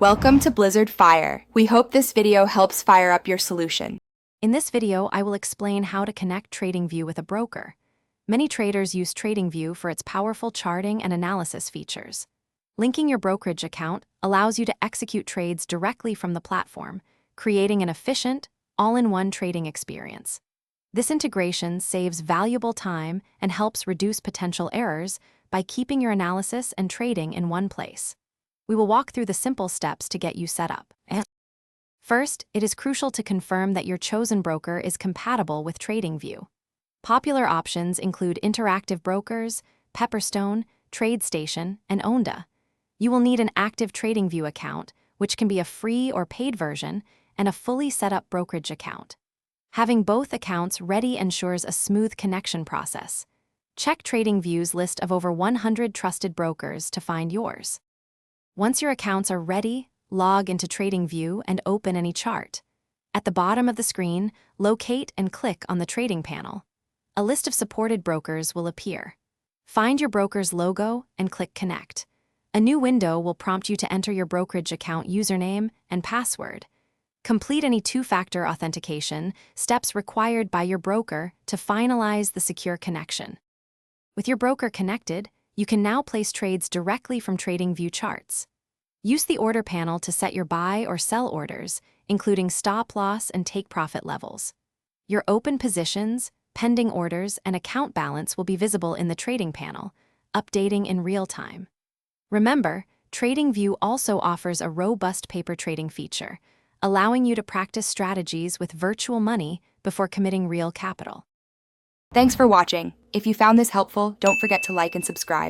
Welcome to Blizzard Fire. We hope this video helps fire up your solution. In this video, I will explain how to connect TradingView with a broker. Many traders use TradingView for its powerful charting and analysis features. Linking your brokerage account allows you to execute trades directly from the platform, creating an efficient, all-in-one trading experience. This integration saves valuable time and helps reduce potential errors by keeping your analysis and trading in one place. We will walk through the simple steps to get you set up. First, it is crucial to confirm that your chosen broker is compatible with TradingView. Popular options include interactive brokers, Pepperstone, TradeStation, and Onda. You will need an active TradingView account, which can be a free or paid version, and a fully set-up brokerage account. Having both accounts ready ensures a smooth connection process. Check TradingView's list of over 100 trusted brokers to find yours. Once your accounts are ready, log into TradingView and open any chart. At the bottom of the screen, locate and click on the trading panel. A list of supported brokers will appear. Find your broker's logo and click Connect. A new window will prompt you to enter your brokerage account username and password. Complete any two-factor authentication steps required by your broker to finalize the secure connection. With your broker connected, you can now place trades directly from TradingView charts. Use the order panel to set your buy or sell orders, including stop loss and take profit levels. Your open positions, pending orders, and account balance will be visible in the trading panel, updating in real time. Remember, TradingView also offers a robust paper trading feature, allowing you to practice strategies with virtual money before committing real capital. Thanks for watching. If you found this helpful, don't forget to like and subscribe.